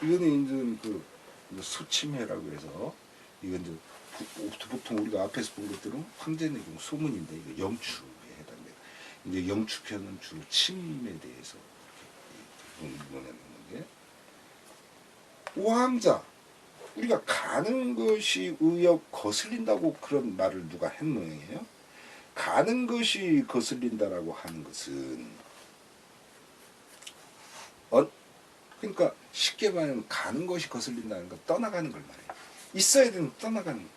이거는 이제 그 소침해라고 해서 이건 이제 보통 우리가 앞에서 본 것들은 황제내경 소문인데 이거 영축에 해당돼요. 이제 영축편은 주로 침에 대해서 논하는 건데 오황자 우리가 가는 것이 의역 거슬린다고 그런 말을 누가 한 모양이에요. 가는 것이 거슬린다라고 하는 것은 그러니까 쉽게 말하면 가는 것이 거슬린다는 건 떠나가는 걸 말해요. 있어야 되는 떠나가는 거.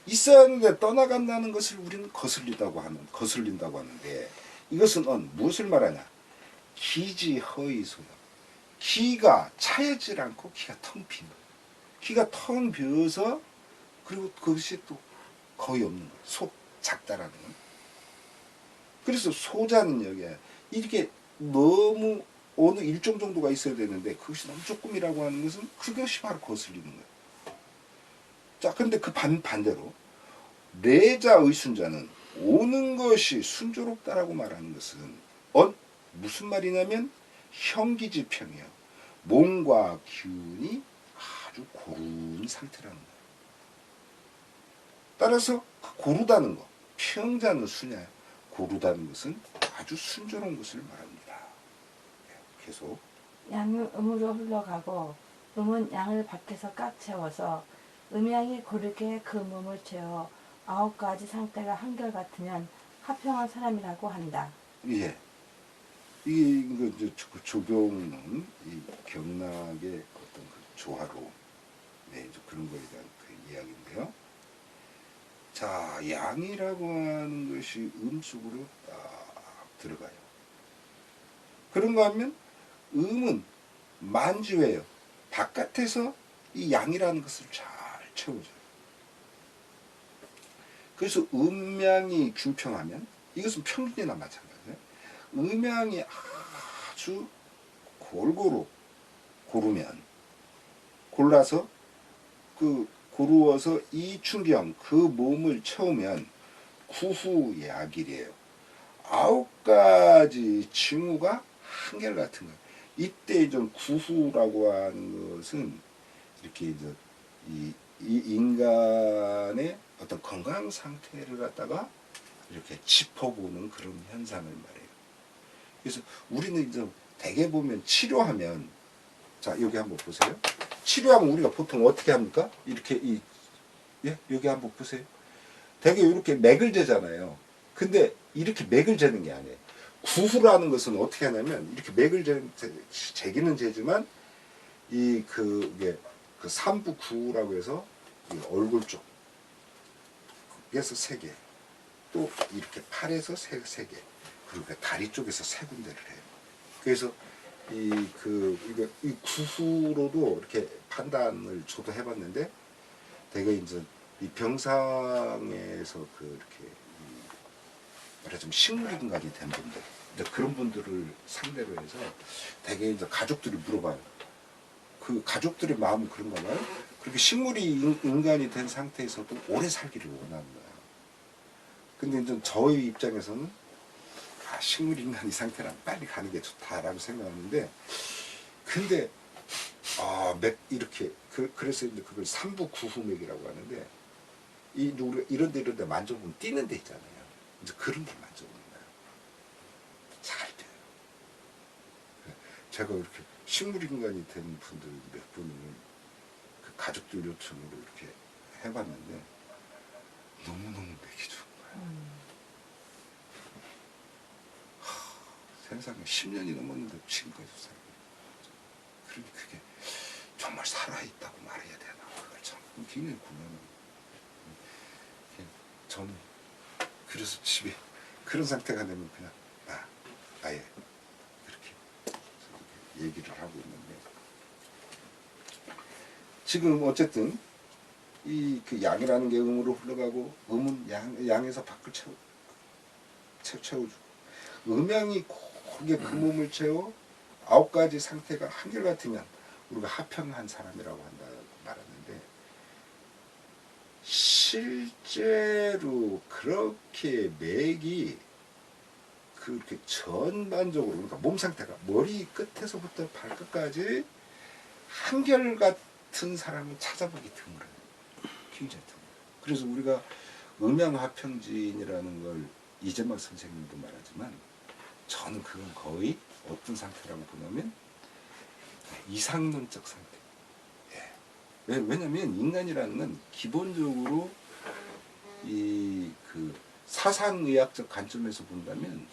있어야 하는데 떠나간다는 것을 우리는 거슬린다고 하는데 이것은 무엇을 말하냐? 기지허이소요. 기가 차여질 않고 기가 텅 빈 거예요. 기가 텅 비어서 그리고 그것이 또 거의 없는 거예요. 속 작다라는 건. 그래서 소자는 여기에 이렇게 너무 어느 일정 정도가 있어야 되는데 그것이 너무 조금이라고 하는 것은 그것이 바로 거슬리는 거예요. 자, 그런데 그 반대로 내자의 순자는 오는 것이 순조롭다라고 말하는 것은 무슨 말이냐면 형기지평이요. 몸과 기운이 아주 고른 상태라는 거예요. 따라서 고르다는 거, 평자는 수냐, 고르다는 것은 아주 순조로운 것을 말합니다. 계속 양은 음으로 흘러가고 음은 양을 밖에서 꽉 채워서 음양이 고르게 그 몸을 채워 9가지 상태가 한결같으면 화평한 사람이라고 한다. 예. 이거 이제 조경은 이 경락의 어떤 그 조화로 이제 그런 거에 대한 그 이야기인데요. 자, 양이라고 하는 것이 음 속으로 딱 들어가요. 그런가 하면 음은 만주예요. 바깥에서 이 양이라는 것을 잘 채워줘요. 그래서 음양이 균평하면 이것은 평균이나 마찬가지예요. 음양이 아주 골고루 고르면 골라서 그 고루어서 이춘경 그 몸을 채우면 구후약일이에요. 9가지 징후가 한결같은 거예요. 이때 좀 구후라고 하는 것은 이렇게 이제 이 인간의 어떤 건강 상태를 갖다가 이렇게 짚어보는 그런 현상을 말해요. 그래서 우리는 이제 대개 보면 치료하면 자 여기 한번 보세요. 치료하면 우리가 보통 어떻게 합니까? 이렇게 예? 여기 한번 보세요. 대개 이렇게 맥을 재잖아요. 근데 이렇게 맥을 재는 게 아니에요. 구후라는 것은 어떻게 하냐면 이렇게 맥을 재기는 재지만 그게 그 삼부 구후라고 해서 얼굴 쪽에서 3개, 또 이렇게 팔에서 3개, 그리고 다리 쪽에서 3군데를 해요. 그래서 이 구후로도 이렇게 판단을 저도 해봤는데, 되게 이제 이 병상에서 이렇게 말하자면 식물인간이 된 분들, 이제 그런 분들을 상대로 해서 되게 이제 가족들이 물어봐요. 그 가족들의 마음은 그런가 봐요. 그렇게 식물이 인간이 된 상태에서도 오래 살기를 원하는 거예요. 근데 이제 저희 입장에서는 식물 인간이 상태랑 빨리 가는 게 좋다라고 생각하는데, 근데 이렇게 그래서 이제 그걸 삼부 구후맥이라고 하는데, 이런 데 만져보면 뛰는 데 있잖아요. 이제 그런 걸 만져보는 거예요. 잘 돼요. 제가 이렇게 식물 인간이 된 분들 몇 분을 그 가족들 요청으로 이렇게 해봤는데 너무너무 맥이 좋은 거예요. 세상에 10년이 넘었는데 지금까지 살고 있어요. 그러니 그게 정말 살아있다고 말해야 되나, 그걸 참 굉장히 고민하는. 저는 그래서 집에 그런 상태가 되면 그냥 아예 그렇게 얘기를 하고 있는데, 지금 어쨌든 그 양이라는 게 음으로 흘러가고 음은 양에서 밖을 채워주고 음양이 고르게 그 몸을 채워 9가지 상태가 한결같으면 우리가 화평한 사람이라고 한다 말하는데, 실제로 그렇게 맥이 그렇게 전반적으로, 그러니까 몸 상태가 머리 끝에서부터 발끝까지 한결같은 사람을 찾아보기 드물어요. 굉장히 드물어요. 그래서 우리가 음양하평진이라는 걸 이재막 선생님도 말하지만 저는 그건 거의 어떤 상태라고 보냐면 이상론적 상태. 예. 왜냐면 인간이라는 건 기본적으로 이 그 사상의학적 관점에서 본다면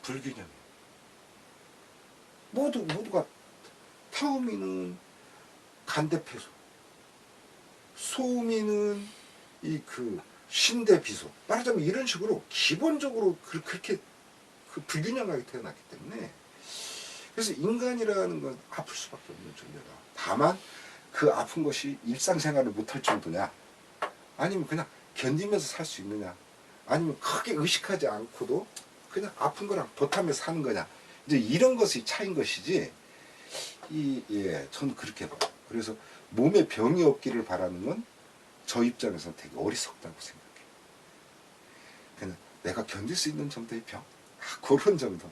불균형이에요. 모두가 타우미는 간대폐소, 소음이는 이 그 신대비소, 말하자면 이런 식으로 기본적으로 그렇게 그 불균형하게 태어났기 때문에 그래서 인간이라는 건 아플 수밖에 없는 존재다. 다만 그 아픈 것이 일상생활을 못할 정도냐, 아니면 그냥 견디면서 살 수 있느냐, 아니면 크게 의식하지 않고도 그냥 아픈 거랑 보타면서 사는 거냐, 이제 이런 것이 차이인 것이지. 저는 그렇게 봐요. 그래서 몸에 병이 없기를 바라는 건 저 입장에서는 되게 어리석다고 생각해요. 그냥 내가 견딜 수 있는 정도의 병, 그런 정도,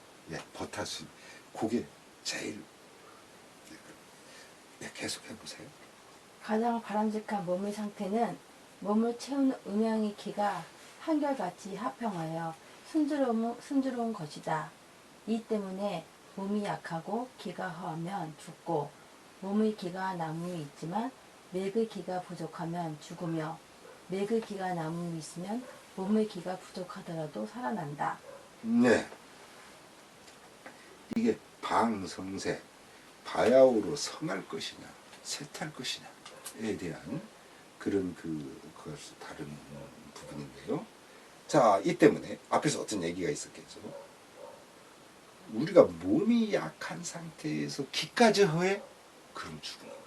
버탈 수 있는, 그게 제일. 계속 해보세요. 가장 바람직한 몸의 상태는 몸을 채우는 음양의 기가 한결같이 합평하여 순조로운 것이다. 이 때문에 몸이 약하고 기가 허하면 죽고, 몸의 기가 남음이 있지만 맥의 기가 부족하면 죽으며, 맥의 기가 남음이 있으면 몸의 기가 부족하더라도 살아난다. 네. 이게 방성세, 바야흐로 성할 것이냐, 쇠탈 것이냐에 대한 그런 그것을 다루는 부분인데요. 자, 이 때문에 앞에서 어떤 얘기가 있었겠죠. 우리가 몸이 약한 상태에서 기까지 허해? 그럼 죽는 거야.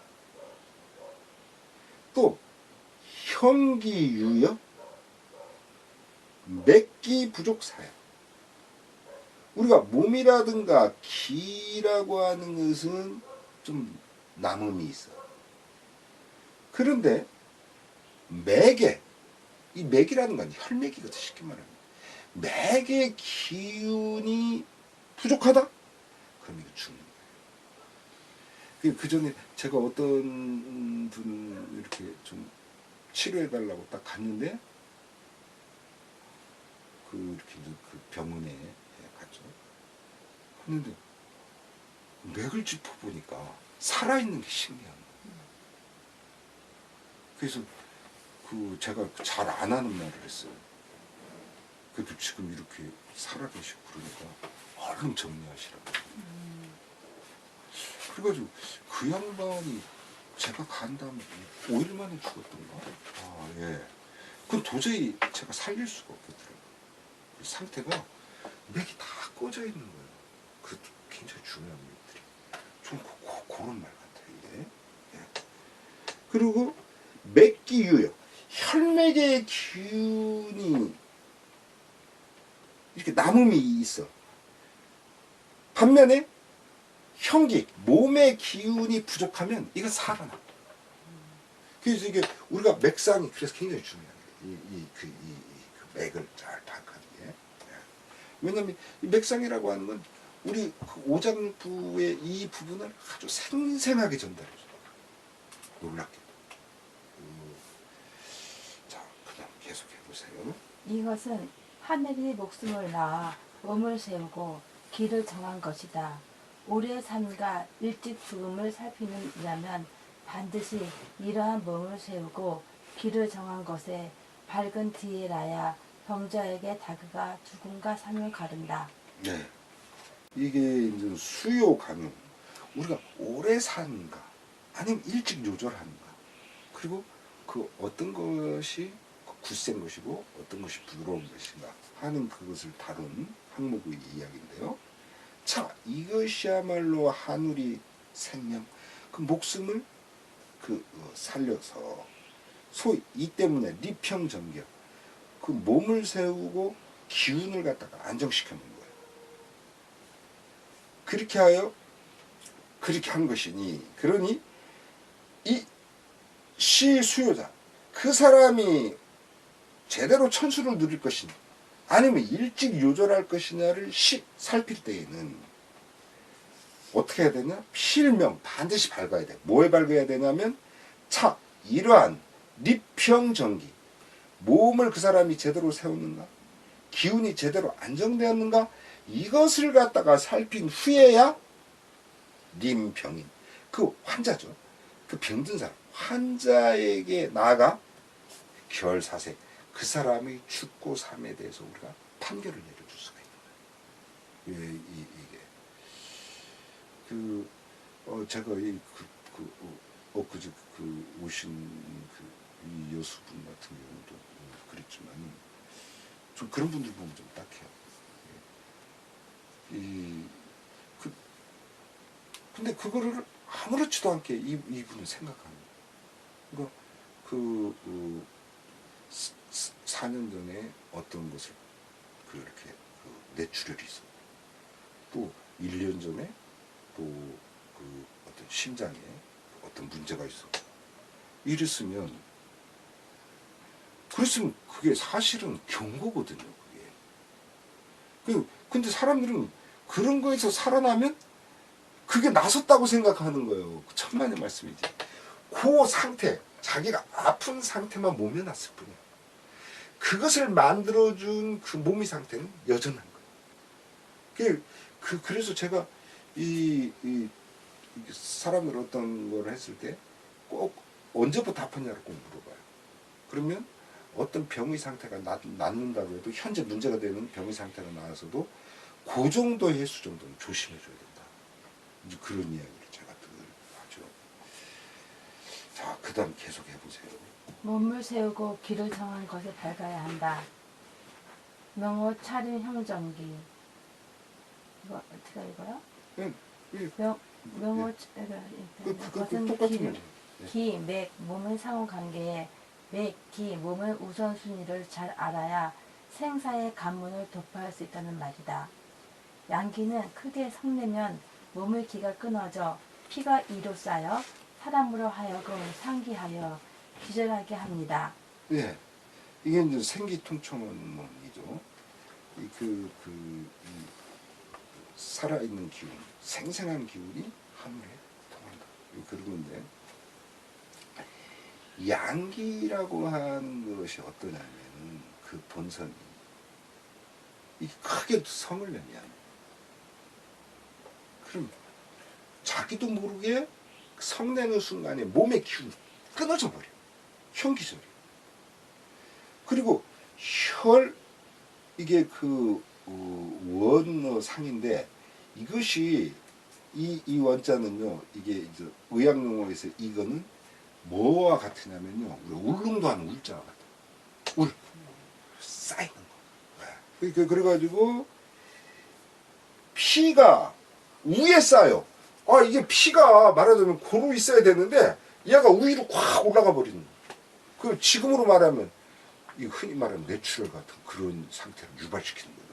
또 형기유역, 맥기 부족 사약. 우리가 몸이라든가 기라고 하는 것은 좀 남음이 있어. 그런데 맥에, 이 맥이라는 건 혈맥이거든, 쉽게 말하면. 맥의 기운이 부족하다? 그럼 이거 죽는 거예요. 그 전에 제가 어떤 분 이렇게 좀 치료해달라고 딱 갔는데, 이렇게 그 병원에 갔죠. 했는데, 맥을 짚어보니까 살아있는 게 신기한 거예요. 그래서 제가 잘 안 하는 말을 했어요. 그래도 지금 이렇게 살아계시고 그러니까 얼른 정리하시라고. 그래가지고 그 양반이 제가 간 다음에 5일 만에 죽었던가? 그건 도저히 제가 살릴 수가 없겠더라고요. 그 상태가 맥이 다 꺼져 있는 거예요. 그것도 굉장히 중요한 맥들이. 좀 그런 말 같아요, 이게. 그리고 맥기유역, 혈맥의 기운이 이렇게 남음이 있어. 반면에 형기, 몸의 기운이 부족하면 이건 살아나. 그래서 이게 우리가 맥상이 그래서 굉장히 중요해요. 그 맥을 잘 파악하는 게. 왜냐하면 이 맥상이라고 하는 건 우리 그 오장부의 이 부분을 아주 생생하게 전달해줘요. 놀랍게. 자, 그냥 계속 해보세요. 이것은 하늘이 목숨을 낳아 몸을 세우고 길을 정한 것이다. 오래 삶과 일찍 죽음을 살피는 이라면 반드시 이러한 몸을 세우고 길을 정한 것에 밝은 뒤에라야 병자에게 다그가 죽음과 삶을 가른다. 네. 이게 이제 수요 강요. 우리가 오래 사는가, 아니면 일찍 요절하는가. 그리고 그 어떤 것이 굳센 것이고 어떤 것이 부드러운 것인가 하는 그것을 다룬 항목의 이야기인데요. 자, 이것이야말로 하늘이 생명, 그 목숨을 살려서 소위 이 때문에 리평정격, 그 몸을 세우고 기운을 갖다가 안정시켜 놓은 거예요. 그렇게 하여 그렇게 한 것이니, 그러니 이 시수요자, 그 사람이 제대로 천수를 누릴 것이냐 아니면 일찍 요절할 것이냐를 살필 때에는 어떻게 해야 되냐? 필명 반드시 밝아야 돼. 뭐에 밝아야 되냐면 차 이러한 리평정기 몸을 그 사람이 제대로 세웠는가? 기운이 제대로 안정되었는가? 이것을 갖다가 살핀 후에야 림병인 그 환자죠. 그 병든 사람 환자에게 나아가 결사세 그 사람의 죽고 삶에 대해서 우리가 판결을 내려줄 수가 있는 거예요. 이게 제가 엊그제 오신 이 여수분 같은 경우도 그랬지만 좀 그런 분들 보면 좀 딱해요. 근데 그거를 아무렇지도 않게 이분은 생각하는 거예요. 그러니까 4년 전에 어떤 것을 그렇게 뇌출혈이 있었고 또 1년 전에 또 어떤 심장에 어떤 문제가 있었고 이랬으면 그랬으면 그게 사실은 경고거든요. 그게. 근데 사람들은 그런 거에서 살아나면 그게 나섰다고 생각하는 거예요. 천만의 말씀이지. 그 상태, 자기가 아픈 상태만 몸에 났을 뿐이야. 그것을 만들어준 그 몸의 상태는 여전한 거예요. 그래서 제가 이 사람들 어떤 걸 했을 때 꼭 언제부터 아팠냐고 꼭 물어봐요. 그러면 어떤 병의 상태가 낫는다고 해도 현재 문제가 되는 병의 상태가 나와서도 그 정도의 횟수 정도는 조심해줘야 된다. 이제 그런 이야기를 제가 늘 하죠. 자, 그 다음 계속 해보세요. 몸을 세우고 길을 정한 것에 밝아야 한다. 명호 차림 형정기. 이거 어떻게 읽어요? 명호 그것은 똑같은 거죠. 기, 맥, 몸의 상호관계에 맥, 기, 몸의 우선순위를 잘 알아야 생사의 관문을 도파할 수 있다는 말이다. 양기는 크게 성내면 몸의 기가 끊어져 피가 이로 쌓여 사람으로 하여금 상기하여 기절하게 합니다. 예, 이게 이제 생기통천문이죠. 이 살아있는 기운, 생생한 기운이 하늘에 통한다. 그런 건데 양기라고 하는 것이 어떠냐면 그 본선이 이 크게 성을 내면 그럼 자기도 모르게 성내는 순간에 몸의 기운이 끊어져 버려. 현기절이. 그리고 이게 원상인데 이것이 이 원자는요 이게 이제 의학 용어에서 이거는 뭐와 같으냐면요 우리 울릉도 하는 울자와 같아. 쌓이는 거. 그래가지고 피가 위에 쌓여. 이게 피가 말하자면 고루 있어야 되는데 얘가 위로 확 올라가 버리는 거야. 그 지금으로 말하면 이 흔히 말하는 뇌출혈 같은 그런 상태를 유발시키는 거죠.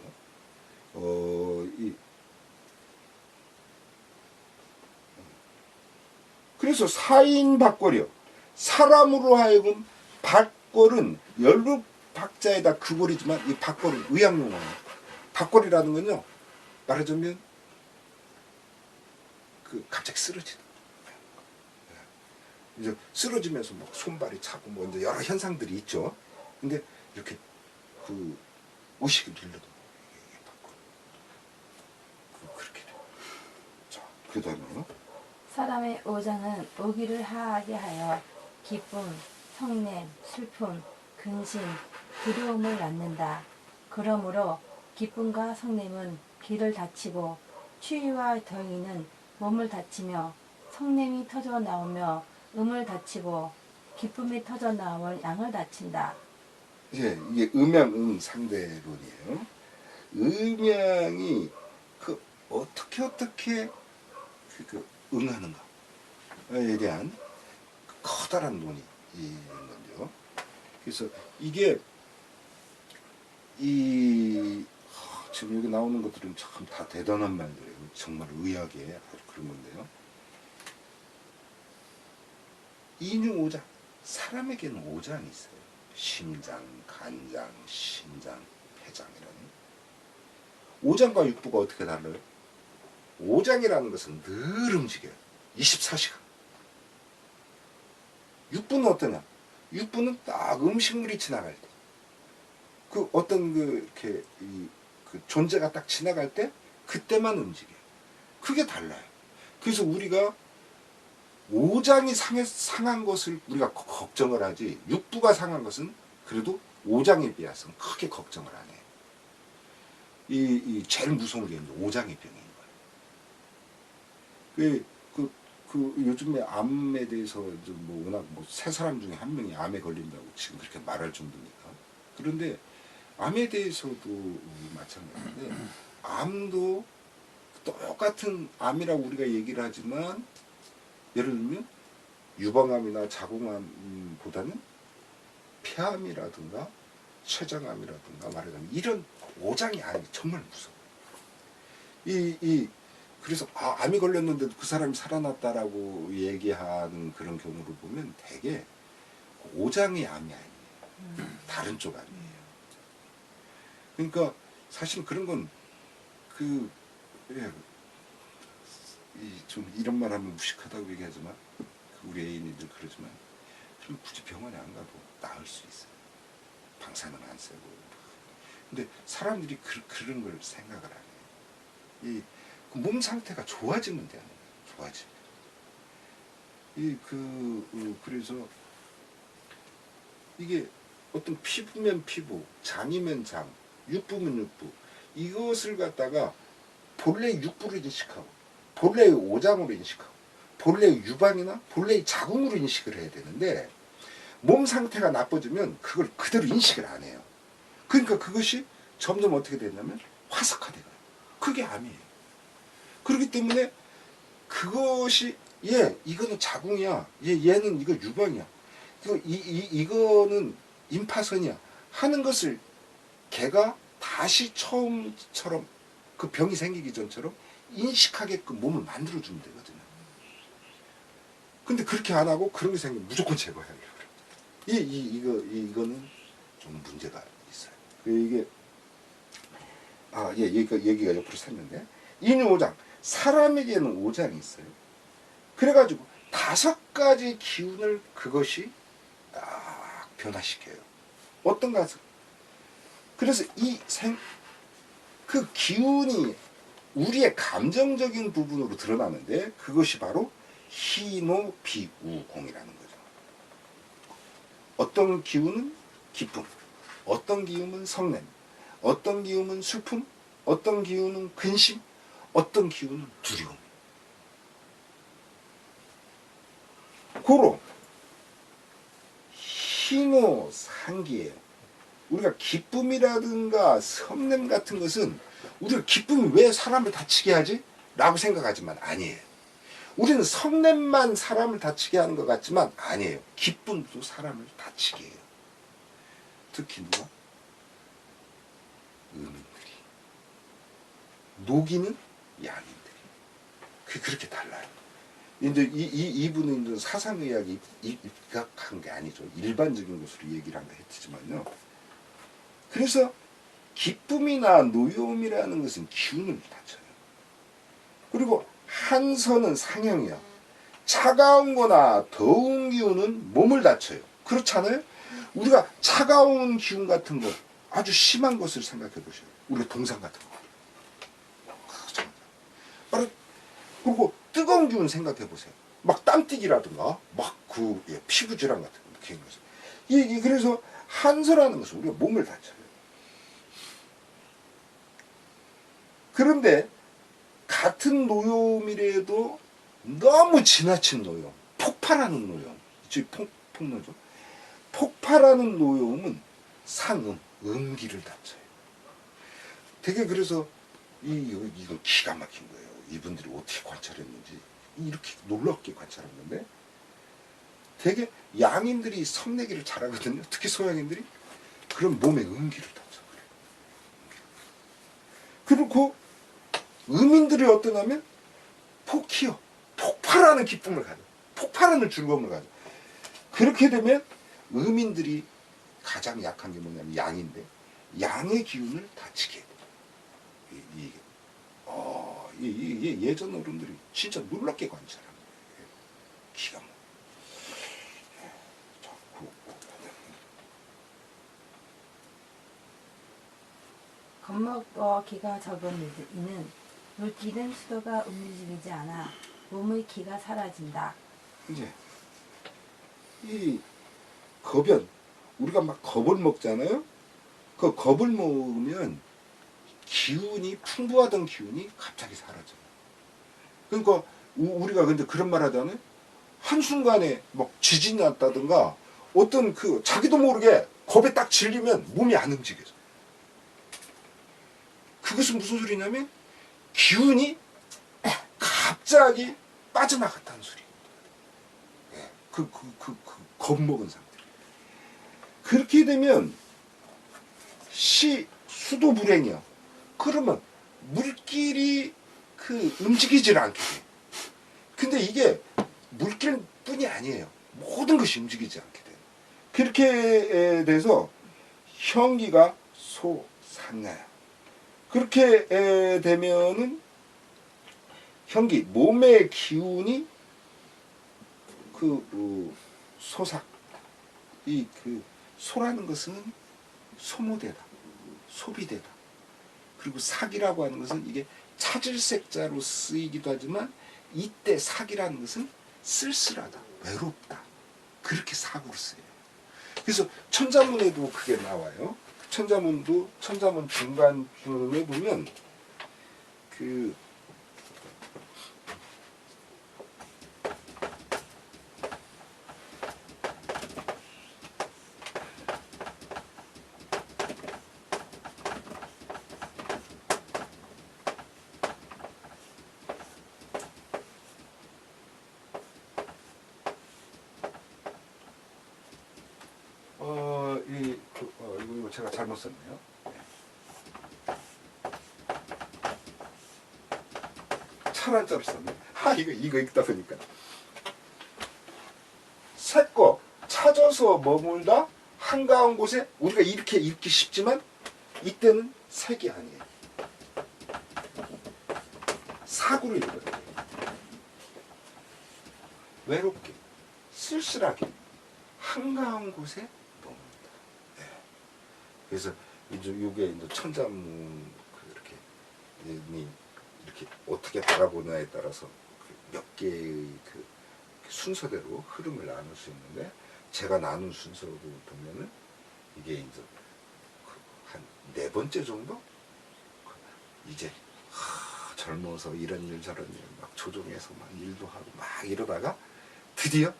그래서 사인 박골이요. 사람으로 하여금 박골은 열루 박자에다 그골이지만 이 박골은 의학 용어예요. 박골이라는 건요 말하자면 갑자기 쓰러지는 거예요. 이제 쓰러지면서 뭐 손발이 차고 뭐 이제 여러 현상들이 있죠. 근데 이렇게 의식을 잃는 거예요. 그렇게 돼요. 자, 그 다음에요. 사람의 오장은 오기를 하하게 하여 기쁨, 성냄, 슬픔, 근심, 두려움을 낳는다. 그러므로 기쁨과 성냄은 귀를 다치고 추위와 더위는 몸을 다치며 성냄이 터져 나오며 음을 다치고 기쁨이 터져 나올 양을 다친다. 예, 이게 음양 상대론이에요. 음양이 어떻게 응하는가에 대한 커다란 논의 있는 건데요. 그래서 이게 지금 여기 나오는 것들은 참 다 대단한 말들이에요. 정말 의학의 아주 그런 건데요. 인유오장, 사람에게는 오장이 있어요. 심장, 간장, 신장, 폐장이라는. 오장과 육부가 어떻게 달라요? 오장이라는 것은 늘 움직여요. 24시간. 육부는 어떠냐? 육부는 딱 음식물이 지나갈 때, 그 어떤 그 이렇게 그 존재가 딱 지나갈 때 그때만 움직여요. 그게 달라요. 그래서 우리가 오장이 상한 것을 우리가 걱정을 하지, 육부가 상한 것은 그래도 오장에 비해서는 크게 걱정을 안 해요. 이 제일 무서운 게 이제 오장의 병인 거예요. 요즘에 암에 대해서 뭐 워낙 뭐 세 사람 중에 한 명이 암에 걸린다고 지금 그렇게 말할 정도니까. 그런데 암에 대해서도 마찬가지인데, 암도 똑같은 암이라고 우리가 얘기를 하지만, 예를 들면 유방암이나 자궁암보다는 폐암이라든가 췌장암이라든가 말하자면 이런 오장이 아니 정말 무서워. 그래서 암이 걸렸는데도 그 사람이 살아났다라고 얘기하는 그런 경우를 보면 대개 오장의 암이 아니에요. 다른 쪽 암이에요. 그러니까 사실 그런 건 좀 이런 말 하면 무식하다고 얘기하지만, 우리 애인이들 그러지만, 그럼 굳이 병원에 안 가도 나을 수 있어요. 방사능 안 쓰고. 근데 사람들이 그런 걸 생각을 안 해요. 그 몸 상태가 좋아지면 되는 거예요. 좋아지면. 그래서 이게 어떤 피부면 피부, 장이면 장, 육부면 육부, 이것을 갖다가 본래의 육부로 인식하고, 본래의 오장으로 인식하고, 본래의 유방이나 본래의 자궁으로 인식을 해야 되는데, 몸 상태가 나빠지면 그걸 그대로 인식을 안 해요. 그러니까 그것이 점점 어떻게 되냐면 화석화돼요. 그게 암이에요. 그렇기 때문에 그것이 이거는 자궁이야, 얘는 이거 유방이야, 이거는 임파선이야 하는 것을 걔가 다시 처음처럼, 그 병이 생기기 전처럼 인식하게끔 몸을 만들어주면 되거든요. 근데 그렇게 안 하고 그런 게 생기면 무조건 제거해야 돼요. 이거는 좀 문제가 있어요. 이게 얘기가 옆으로 샜는데, 인유오장, 사람에게는 오장이 있어요. 그래가지고 5가지 기운을 그것이 변화시켜요. 어떤 가서, 그래서 그 기운이 우리의 감정적인 부분으로 드러나는데, 그것이 바로 희노비우공이라는 거죠. 어떤 기운은 기쁨, 어떤 기운은 성냄, 어떤 기운은 슬픔, 어떤 기운은 근심, 어떤 기운은 두려움. 고로 희노상기예요. 우리가 기쁨이라든가 성냄 같은 것은, 우리가 기쁨이 왜 사람을 다치게 하지? 라고 생각하지만 아니에요. 우리는 성냄만 사람을 다치게 하는 것 같지만 아니에요. 기쁨도 사람을 다치게 해요. 특히 누가? 음인들이. 노기는 양인들이. 그렇게 달라요. 이제 이분은 이제 사상의학이 입각한 게 아니죠. 일반적인 것으로 얘기를 한 거 했지만요. 그래서 기쁨이나 노여움이라는 것은 기운을 다쳐요. 그리고 한선은 상형이야. 차가운 거나 더운 기운은 몸을 다쳐요. 그렇잖아요? 우리가 차가운 기운 같은 거, 아주 심한 것을 생각해 보세요. 우리 동상 같은 거. 그리고 뜨거운 기운 생각해 보세요. 막 땀띠기라든가, 막 피부 질환 같은 거. 그래서 한선하는 것은 우리가 몸을 다쳐요. 그런데 같은 노염이라도 너무 지나친 노염, 폭발하는 노염, 폭노죠. 폭발하는 노염은 상음, 음기를 다쳐요. 되게 그래서 이건 기가 막힌 거예요. 이분들이 어떻게 관찰했는지 이렇게 놀랍게 관찰했는데, 되게 양인들이 성내기를 잘하거든요. 특히 소양인들이. 그럼 몸에 음기를 다쳐. 그리고 음인들이 어떠냐면 폭히요, 폭발하는 기쁨을 가져, 폭발하는 즐거움을 가져. 그렇게 되면 음인들이 가장 약한 게 뭐냐면 양인데, 양의 기운을 다치게 해. 이게 예전 어른들이 진짜 놀랍게 관찰한 거예요. 기가 막. 겁먹어 기가 적은 이는 물길은 수도가 움직이지 않아 몸의 기가 사라진다. 이제 이 겁은 우리가 막 겁을 먹잖아요. 그 겁을 먹으면 기운이 풍부하던 기운이 갑자기 사라져요. 그러니까 우리가 근데 그런 말 하잖아요. 한순간에 막 지진이 났다든가 어떤 그 자기도 모르게 겁에 딱 질리면 몸이 안 움직여져. 그것은 무슨 소리냐면 기운이 갑자기 빠져나갔다는 소리. 겁먹은 상태. 그렇게 되면 수도 불행이야. 그러면 물길이 움직이질 않게 돼. 근데 이게 물길뿐이 아니에요. 모든 것이 움직이지 않게 돼. 그렇게 돼서 형기가 소상나야. 그렇게 되면은 형기 몸의 기운이 소삭 소라는 것은 소모되다, 소비되다. 그리고 삭이라고 하는 것은 이게 차질색자로 쓰이기도 하지만 이때 삭이라는 것은 쓸쓸하다, 외롭다. 그렇게 삭으로 쓰여요. 그래서 천자문에도 그게 나와요. 천자문 중간쯤에 보면 이거 제가 잘못 썼네요. 철한자를 썼네. 이거 읽다 보니까. 새거 찾아서 머물다 한가한 곳에 우리가 이렇게 읽기 쉽지만 이때는 색이 아니에요. 사구로 읽어야 돼요. 외롭게, 쓸쓸하게, 한가한 곳에 머문다. 네. 그래서 이게 이제 천자문 이렇게 어떻게 바라보냐에 따라서 몇 개의 순서대로 흐름을 나눌 수 있는데 제가 나눈 순서로 보면은 이게 이제 한 4번째 정도 이제 젊어서 이런 일 저런 일 막 조종해서 막 일도 하고 막 이러다가 드디어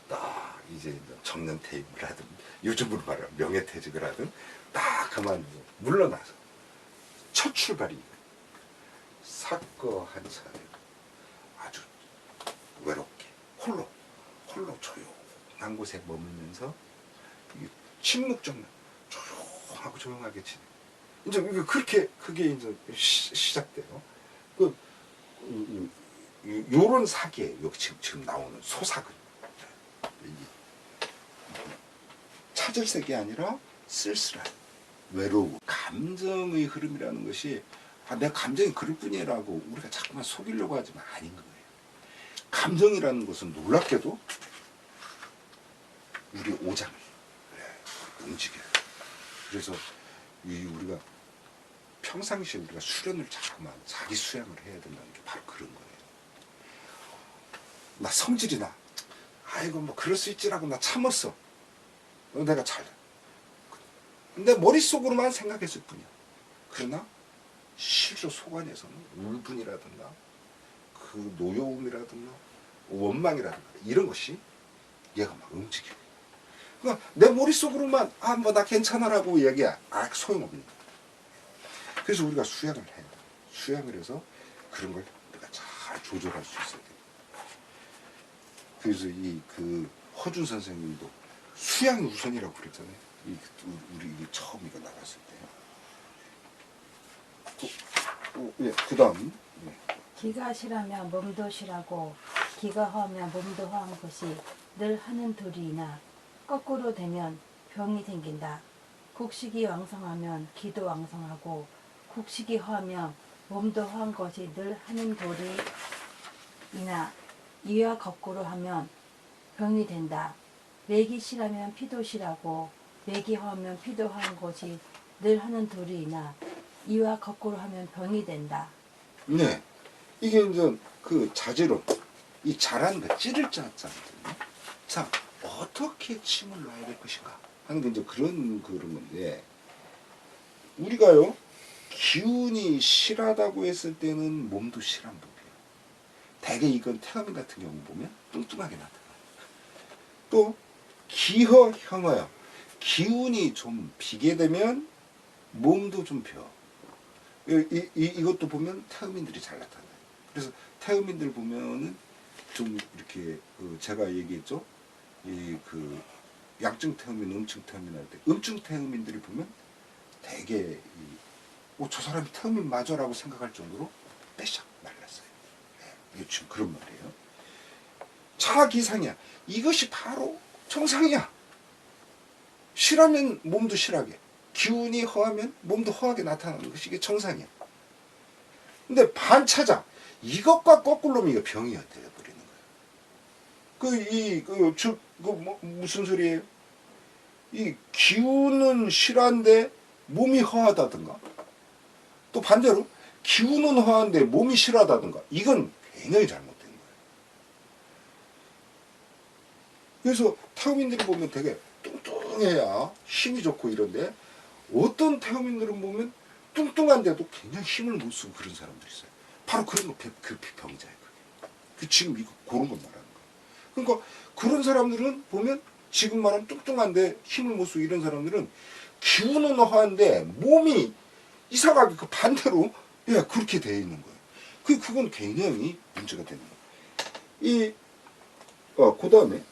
딱 이제 정년퇴임을 하든 요즘으로 말하면 명예퇴직을 하든 딱 그만두고 물러나서 첫 출발이 사거 한 차례 아주 외롭게 홀로 조용한 곳에 머물면서 침묵정만 조용하게 지내. 이제 그게 이제 시작돼요. 요런 사기예요. 지금 나오는 소삭은 찾을색이 아니라 쓸쓸한 외로움, 감정의 흐름이라는 것이 내 감정이 그럴 뿐이라고 우리가 자꾸만 속이려고 하지만 아닌 거예요. 감정이라는 것은 놀랍게도 우리 오장을 움직여요. 그래서 우리가 평상시에 우리가 수련을 자꾸만 자기 수양을 해야 된다는 게 바로 그런 거예요. 나 성질이 나. 아이고 뭐 그럴 수 있지라고 나 참았어. 내가 내 머릿속으로만 생각했을 뿐이야. 그러나 실제로 속 안에서는 울분이라든가 노여움이라든가 원망이라든가 이런 것이 얘가 막 움직여. 그러니까 내 머릿속으로만 뭐 나 괜찮아라고 얘기야. 소용없는 거야. 그래서 우리가 수양을 해요. 수양을 해서 그런 걸 우리가 잘 조절할 수 있어야 돼요. 그래서 허준 선생님도 수양이 우선이라고 그랬잖아요. 우리 처음 이거 나갔을 때. 그 다음. 기가 실하면 몸도 실하고 기가 허하면 몸도 허한 것이 늘 하는 도리이나 거꾸로 되면 병이 생긴다. 곡식이 왕성하면 기도 왕성하고 곡식이 허하면 몸도 허한 것이 늘 하는 도리이나 이와 거꾸로 하면 병이 된다. 맥이 실하면 피도 실하고 맥이 허하면 피도 허한 것이 늘 하는 도리이나 이와 거꾸로 하면 병이 된다. 네. 이게 이제 그 자제로 이 잘하는 거 찌를 짜잖아요. 자, 어떻게 침을 놔야 될 것인가 하는 게 이제 그런 건데, 우리가요 기운이 실하다고 했을 때는 몸도 실한 법이에요. 대개 이건 태어민 같은 경우 보면 뚱뚱하게 나타나요. 또 기허 형어요. 기운이 좀 비게 되면 몸도 좀 벼. 이것도 보면 태음인들이 잘 나타나요. 그래서 태음인들 보면은 좀 이렇게 제가 얘기했죠. 이 그 양증 태음인, 음증 태음인 할 때 음증 태음인들이 보면 되게 저 사람이 태음인 맞아라고 생각할 정도로 빼샥 말랐어요. 네, 지금 그런 말이에요. 차기상이야. 이것이 바로 정상이야. 실하면 몸도 실하게, 기운이 허하면 몸도 허하게 나타나는 것이 이게 정상이야. 근데 반차자, 이것과 거꾸로 하면 이거 병이 되어버리는 거예요. 무슨 소리예요? 이 기운은 실한데 몸이 허하다든가, 또 반대로 기운은 허한데 몸이 실하다든가, 이건 굉장히 잘못된 거예요. 그래서 태음인들이 보면 되게 뚱뚱해야 힘이 좋고 이런데, 어떤 태음인들은 보면 뚱뚱한데도 굉장히 힘을 못 쓰고 그런 사람들이 있어요. 바로 그런 거 그 병자예요. 그게. 지금 이거 그런 거 말하는 거예요. 그러니까 그런 사람들은 보면 지금 말하면 뚱뚱한데 힘을 못 쓰고 이런 사람들은 기운은 허한데 몸이 이상하게 그 반대로 그렇게 되어 있는 거예요. 그건 굉장히 문제가 되는 거예요. 그 다음에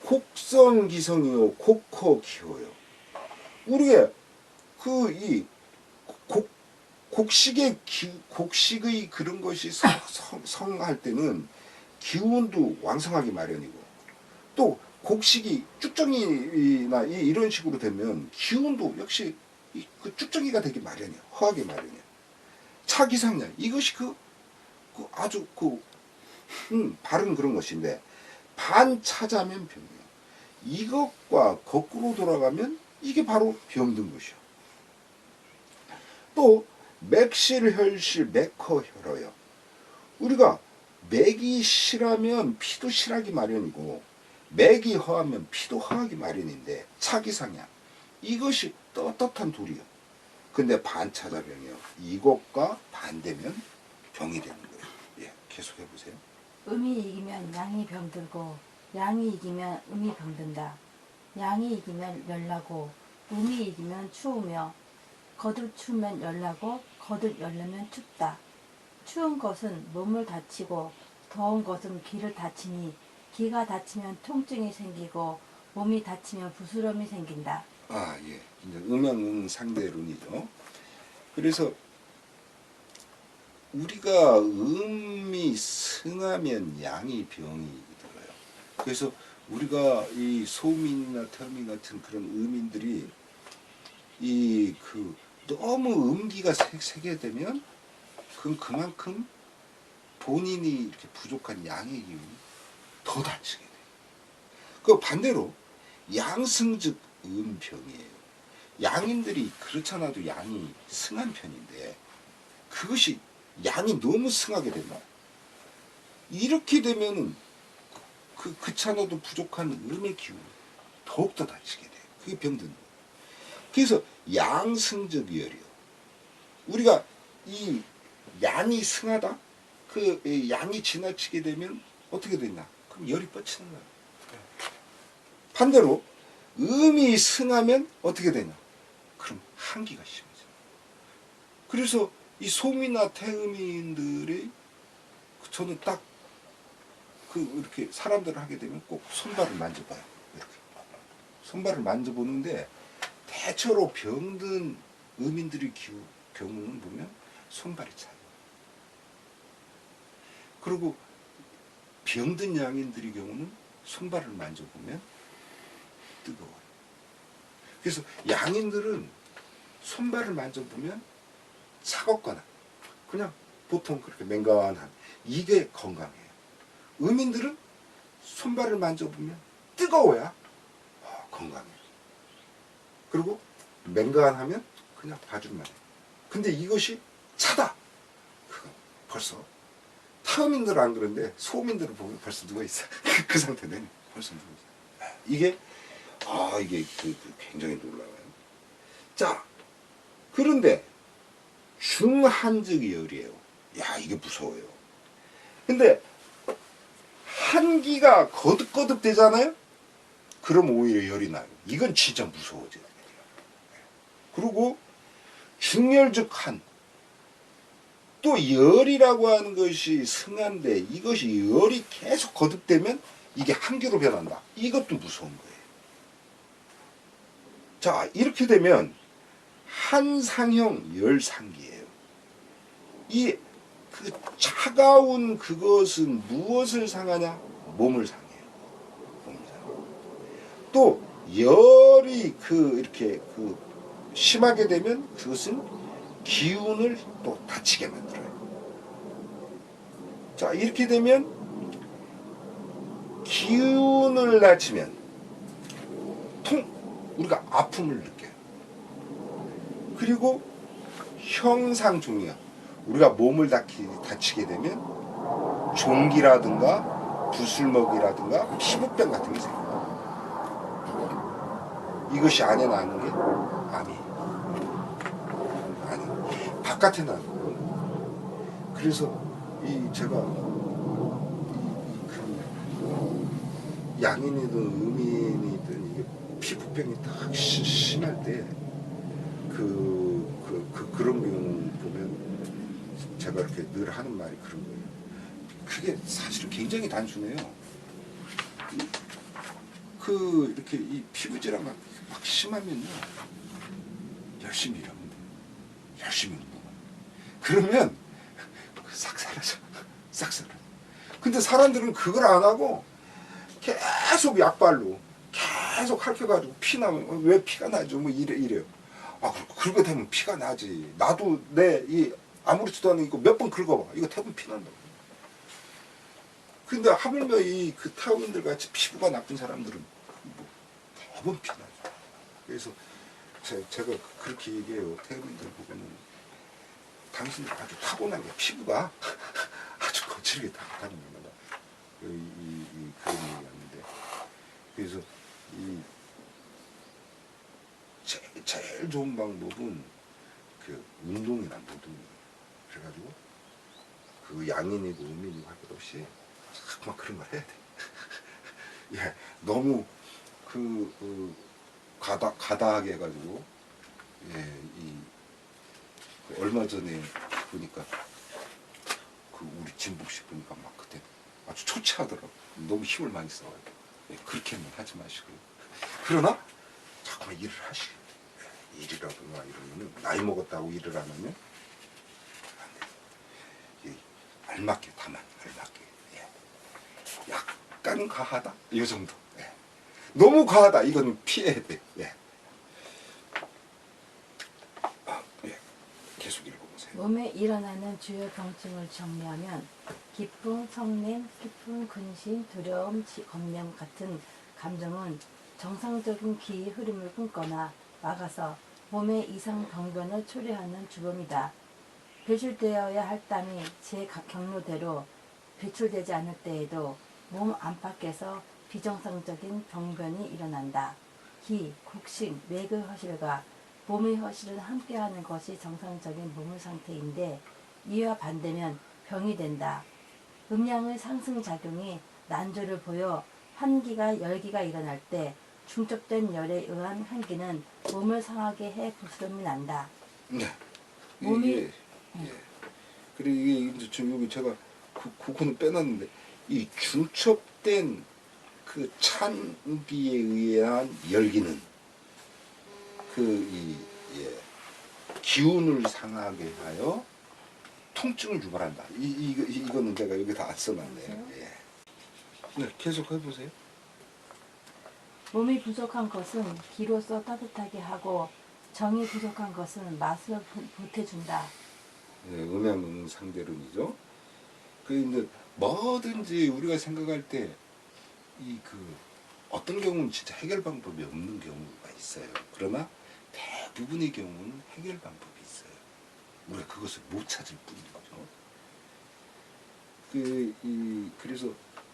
곡성기성이요, 곡허기호요. 우리가 곡식의 그런 것이 성할 때는 기운도 왕성하기 마련이고, 또 곡식이 쭉정이나 이런 식으로 되면 기운도 역시 그 쭉정이가 되기 마련이야. 허하기 마련이야. 차기상량, 이것이 아주 바른 그런 것인데, 반차자면 병이야. 이것과 거꾸로 돌아가면 이게 바로 병든 것이요. 또 맥실, 혈실, 맥허혈어요. 우리가 맥이 실하면 피도 실하기 마련이고, 맥이 허하면 피도 허하기 마련인데, 차기상량, 이것이 떳떳한 도리요. 근데 반차자병이요. 이것과 반대면 병이 되는 거예요. 예, 계속 해보세요. 음이 이기면 양이 병들고 양이 이기면 음이 병든다. 양이 이기면 열나고 음이 이기면 추우며 거듭 추우면 열나고 거듭 열나면 춥다. 추운 것은 몸을 다치고 더운 것은 귀를 다치니 귀가 다치면 통증이 생기고 몸이 다치면 부스럼이 생긴다. 예. 이제 음양은 상대론이죠. 그래서 우리가 음이 승하면 양이 병이 들어요. 그래서 우리가 이 소민이나 태음인 같은 그런 음인들이 너무 음기가 세게 되면 그만큼 본인이 이렇게 부족한 양의 기운이 더 다치게 돼요. 그 반대로 양승즉 음병이에요. 양인들이 그렇잖아도 양이 승한 편인데, 그것이 양이 너무 승하게 된다. 이렇게 되면은 그찮아도 부족한 음의 기운이 더욱더 다치게 돼요. 그게 병든 거예요. 그래서 양승적열이요. 우리가 이 양이 승하다, 양이 지나치게 되면 어떻게 되냐? 그럼 열이 뻗치는 거예요. 반대로 음이 승하면 어떻게 되냐? 그럼 한기가 심해져. 그래서 이 소미나 태음인들이 저는 딱 이렇게 사람들을 하게 되면 꼭 손발을 만져봐요. 이렇게 손발을 만져보는데, 대체로 병든 음인들의 경우는 보면 손발이 차요. 그리고 병든 양인들의 경우는 손발을 만져보면 뜨거워요. 그래서 양인들은 손발을 만져보면 차갑거나, 그냥 보통 그렇게 맹간한 이게 건강해요. 의민들은 손발을 만져보면 뜨거워야 건강해요. 그리고 맹간하면 그냥 봐줄만 해요. 근데 이것이 차다. 그건 벌써 타음인들은 안 그런데 소민들을 보면 벌써 누워 있어. 그 상태 되네. 벌써 누워 있어. 이게 굉장히 놀라워요. 자, 그런데 중한적 열이에요. 야, 이게 무서워요. 근데 한기가 거듭거듭 되잖아요. 그럼 오히려 열이 나요. 이건 진짜 무서워져요. 그리고 중열적 한. 또 열이라고 하는 것이 승한데 이것이 열이 계속 거듭되면 이게 한기로 변한다. 이것도 무서운 거예요. 자, 이렇게 되면 한상형 열상기예요. 이 그 차가운 그것은 무엇을 상하냐? 몸을 상해요. 몸을 상해요. 또 열이 이렇게 심하게 되면 그것은 기운을 또 다치게 만들어요. 자, 이렇게 되면 기운을 다치면 우리가 아픔을 느껴요. 그리고 형상 종이야. 우리가 몸을 다치게 되면 종기라든가 부슬먹이라든가 피부병 같은 게 생겨요. 이것이 안에 나는 게 암이에요. 아니, 바깥에 나는 거예요. 그래서 제가 양인이든 음인이든 이게 피부병이 딱 심할 때 그런 경우 보면 제가 이렇게 늘 하는 말이 그런 거예요. 그게 사실은 굉장히 단순해요. 이렇게 이 피부질환 막 심하면요, 열심히 일하면 돼요. 열심히 운동하면. 그러면 싹 사라져. 싹 사라져. 근데 사람들은 그걸 안 하고 계속 약발로 계속 핥혀가지고 피 나면 왜 피가 나죠? 뭐 이래요. 그러게 되면 피가 나지. 나도 아무렇지도 않은 거 몇 번 긁어봐. 이거 대부분 피 난다고. 근데 하물며 그 타우민들 같이 피부가 나쁜 사람들은 대부분 피 나죠. 그래서 제가 그렇게 얘기해요. 태우민들 보고는 당신들 아주 타고난 게 피부가 아주 거칠게 다는 겁니다. 그런 얘기였는데. 그래서 제일 좋은 방법은 운동이나 노동이에요. 그래가지고 양인이고 음인이고 할 것 없이 자꾸만 그런 걸 해야 돼. 예, 너무 가다하게 해가지고 얼마 전에 보니까 우리 진북식 보니까 막 그때 아주 초췌하더라고. 너무 힘을 많이 써가지고. 예, 그렇게는 하지 마시고. 그러나 자꾸만 일을 하시고. 일이라든가 이러면은 나이 먹었다고 일을 안 하면 안 돼요. 알맞게 다만 알맞게. 예. 약간 과하다 이 정도. 예. 너무 과하다 이건 피해야 돼. 예. 예. 계속 읽어보세요. 몸에 일어나는 주요 병증을 정리하면 기쁨, 성냄, 슬픔, 근심, 두려움, 겁냄 같은 감정은 정상적인 기의 흐름을 끊거나 막아서 몸의 이상 병변을 초래하는 주범이다. 배출되어야 할 땀이 제 경로대로 배출되지 않을 때에도 몸 안팎에서 비정상적인 병변이 일어난다. 기, 곡식, 맥의 허실과 몸의 허실을 함께하는 것이 정상적인 몸의 상태인데 이와 반대면 병이 된다. 음양의 상승작용이 난조를 보여 한기가 열기가 일어날 때 중첩된 열에 의한 한기는 몸을 상하게 해 부스럼이 난다. 네. 몸이 예. 그리고 이게 이제 여기 제가 그거는 빼놨는데 이 중첩된 그 찬기에 의한 열기는 기운을 상하게 하여 통증을 유발한다. 이거는 제가 여기 다 안 써놨네요. 예. 네, 계속 해보세요. 몸이 부족한 것은 기로서 따뜻하게 하고 정이 부족한 것은 맛을 보태준다. 음양 상대론이죠. 그 이제 뭐든지 우리가 생각할 때 이 그 어떤 경우는 진짜 해결 방법이 없는 경우가 있어요. 그러나 대부분의 경우는 해결 방법이 있어요. 우리가 그것을 못 찾을 뿐인 거죠. 그래서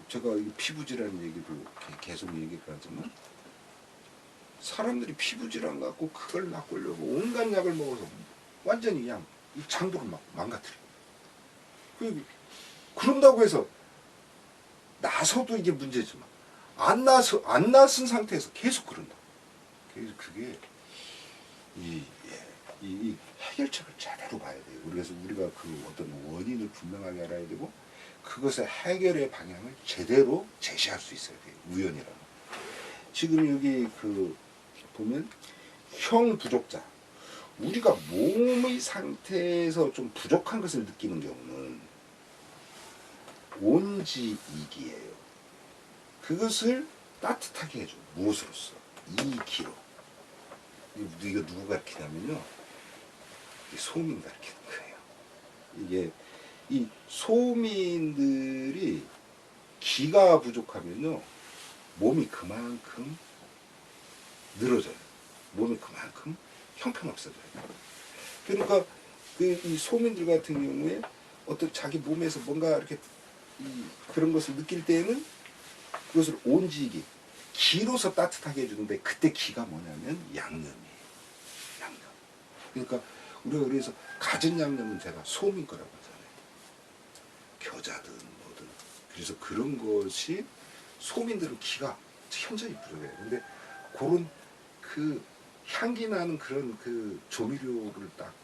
제가 이 피부 질환 얘기를 계속 얘기를 하지만 사람들이 피부 질환 갖고 그걸 낚으려고 온갖 약을 먹어서 완전히 그냥 이 장도를 막 망가뜨려. 그런다고 해서 나서도 이게 문제지만 안 나선 상태에서 계속 그런다. 그래서 그게 이 해결책을 제대로 봐야 돼요. 그래서 우리가 그 어떤 원인을 분명하게 알아야 되고 그것의 해결의 방향을 제대로 제시할 수 있어야 돼요. 우연이라면. 지금 여기 그 보면 형 부족자. 우리가 몸의 상태에서 좀 부족한 것을 느끼는 경우는 온지이기예요. 그것을 따뜻하게 해줘. 무엇으로써? 이기로. 이거 누구 가르치냐면요. 소민 가르치는 거예요. 이게 이 소민들이 기가 부족하면요. 몸이 그만큼 늘어져요. 몸이 그만큼 형편없어져요. 그러니까 이 소민들 같은 경우에 어떤 자기 몸에서 뭔가 이렇게 그런 것을 느낄 때에는 그것을 온지기 기로서 따뜻하게 해주는데 그때 기가 뭐냐면 양념이에요. 양념. 그러니까 우리가 그래서 가진 양념은 제가 소민 거라고 하잖아요. 겨자든 뭐든. 그래서 그런 것이 소민들은 기가 현저히 부족해요. 근데 그런 그 향기 나는 그런 그 조미료를 딱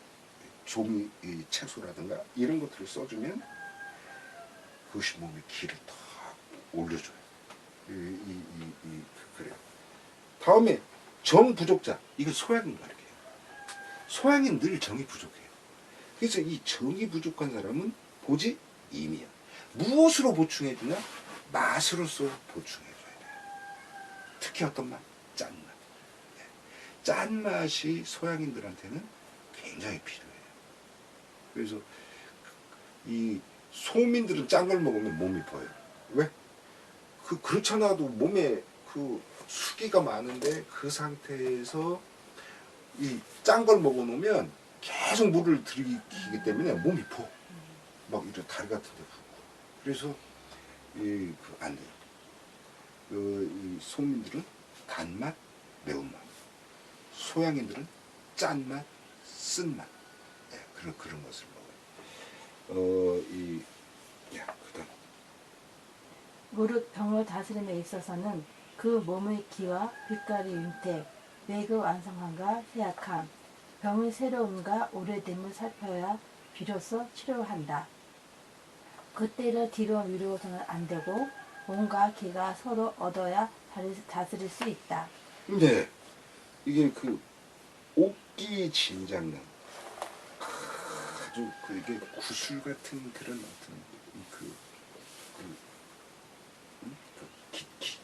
채소라든가 이런 것들을 써주면 그것이 몸에 기를 탁 올려줘요. 그래요. 다음에 정 부족자. 이건 소양인 가르쳐요. 소양이 늘 정이 부족해요. 그래서 이 정이 부족한 사람은 보지 임이야. 무엇으로 보충해주냐? 맛으로서 보충해줘야 돼요. 특히 어떤 맛? 짠맛. 네. 짠맛이 소양인들한테는 굉장히 필요해요. 그래서 이 소민들은 짠 걸 먹으면 몸이 보여요. 왜? 그렇잖아도 몸에 그 수기가 많은데 그 상태에서 이 짠 걸 먹어놓으면 계속 물을 들이키기 때문에 몸이 보. 막 이런 다리 같은 데 붓고. 그래서 안 돼요. 이 소민들은 단맛, 매운맛. 소양인들은 짠맛, 쓴맛. 네, 그런 것을 먹어요. 그다음. 무릇 병을 다스림에 있어서는 그 몸의 기와 빛깔의 윤택, 매그 완성함과 세약함, 병의 새로움과 오래됨을 살펴야 비로소 치료한다. 그때를 뒤로 미루어서는 안 되고 몸과 기가 서로 얻어야 다스릴 수 있다. 근데 이게 그 옥기진장염 아주 이게 구슬 같은 그런 어떤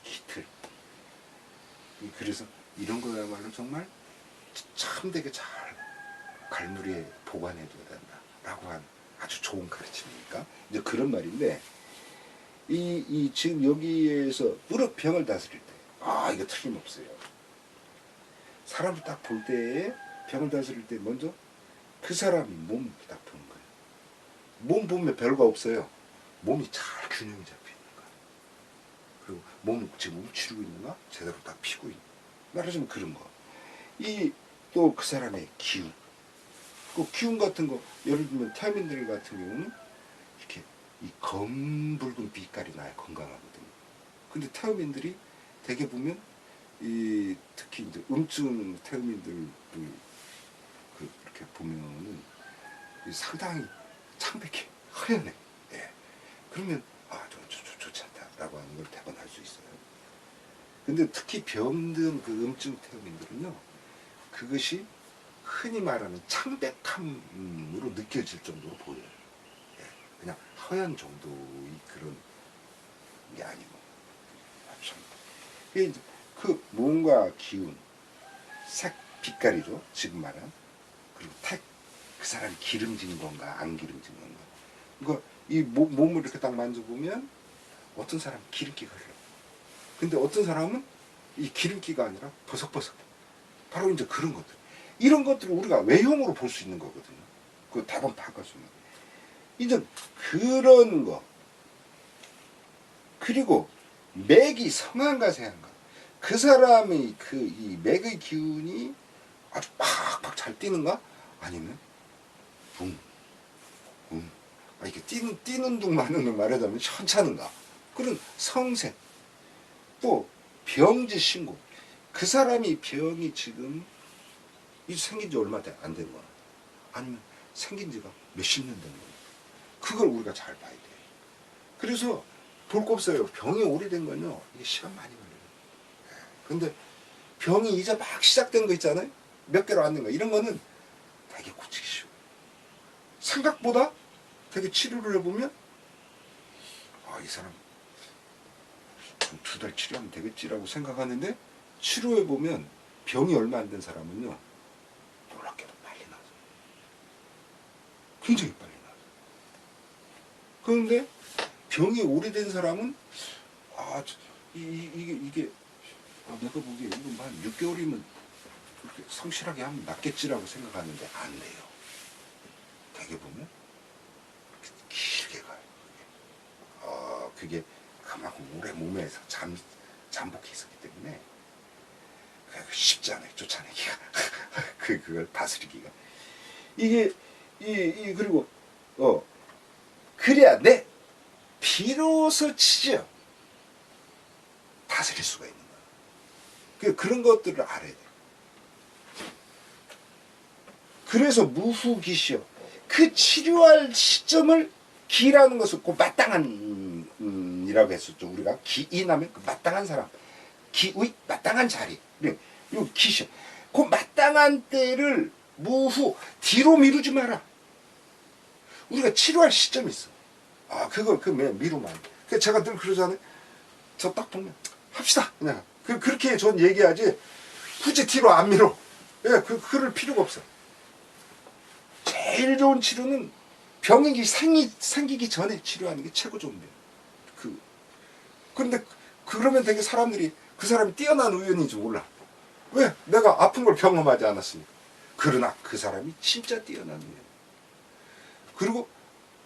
기틀. 그래서 이런 거야말로 정말 참되게 잘 갈무리에 보관해둬야 된다라고 한 아주 좋은 가르침이니까 이제 그런 말인데 이 지금 여기에서 무릎 병을 다스릴 때 이거 틀림없어요. 사람을 딱 볼 때에 병을 다스릴 때 먼저 그 사람이 몸을 딱 보는 거예요. 몸 보면 별거 없어요. 몸이 잘 균형이 잡혀 있는 거예요. 그리고 몸은 지금 움츠리고 있는가? 제대로 딱 피고 있는. 말하자면 그런 거. 또 그 사람의 기운. 그 기운 같은 거, 예를 들면 태민들 같은 경우는 이렇게 이 검붉은 빛깔이 나야 건강하거든요. 근데 태음인들이 대개 보면 특히 이제 음증 태음인들 그렇게 보면은 상당히 창백해, 허연해. 예. 그러면 좋지 않다라고 하는 걸 대번 할 수 있어요. 근데 특히 병든 그 음증 태음인들은요, 그것이 흔히 말하는 창백함으로 느껴질 정도로 보여요. 예. 그냥 허연 정도의 그런 게 아니고. 그 몸과 기운, 색, 빛깔이죠. 지금 말한. 그리고 택, 그 사람이 기름진 건가 안 기름진 건가. 그러니까 이 몸을 이렇게 딱 만져보면 어떤 사람은 기름기가 흘러. 근데 어떤 사람은 이 기름기가 아니라 버석버석. 바로 이제 그런 것들. 이런 것들을 우리가 외형으로 볼 수 있는 거거든요. 그 답은 바꿔 주는. 이제 그런 거. 그리고 맥이 성한가 세한가. 그 사람의 그 이 맥의 기운이 아주 팍팍 잘 뛰는가? 아니면 붕, 붕. 이렇게 뛰는 둥 마는 둥 말하자면 현찮은가? 그런 성색. 또 병지 신고. 그 사람이 병이 지금 이 생긴 지 얼마 안 된 거야. 아니면 생긴 지가 몇십 년 된 거야. 그걸 우리가 잘 봐야 돼. 그래서 볼 거 없어요. 병이 오래된 건요. 이게 시간 많이 걸려요. 근데 병이 이제 막 시작된 거 있잖아요. 몇 개로 안 된 거. 이런 거는 되게 고치기 쉬워. 생각보다 되게 치료를 해보면 이 사람 한 2달 치료하면 되겠지라고 생각하는데 치료해보면 병이 얼마 안 된 사람은요. 놀랍게도 빨리 나서. 굉장히 빨리 나서. 그런데 병이 오래된 사람은 이게 내가 보기에 이거 한 6개월이면 그렇게 성실하게 하면 낫겠지라고 생각하는데 안 돼요. 되게 보면 길게 가요. 그게 그만큼 오래 몸에서 잠복해 있었기 때문에 쉽지 않아요. 쫓아내기가. 그걸 다스리기가. 이게 그리고 그래야 비로소 치죠. 다스릴 수가 있는 거야. 그런 것들을 알아야 돼. 그래서 무후기시요. 그 치료할 시점을 기라는 것을 그 마땅한 이라고 했었죠. 우리가 기인하면 그 마땅한 사람, 기의 마땅한 자리. 요 기시요. 그 마땅한 때를 무후 뒤로 미루지 마라. 우리가 치료할 시점이 있어. 그걸 미루면 안 돼. 그래서 제가 늘 그러잖아요. 저 딱 보면 합시다. 그냥 그렇게 전 얘기하지. 굳이 뒤로 안 미뤄. 그럴 필요가 없어. 제일 좋은 치료는 병이 생기기 전에 치료하는 게 최고 좋은데요. 그런데 그러면 되게 사람들이 그 사람이 뛰어난 의원인지 몰라. 왜? 내가 아픈 걸 경험하지 않았으니까. 그러나 그 사람이 진짜 뛰어난 의원. 그리고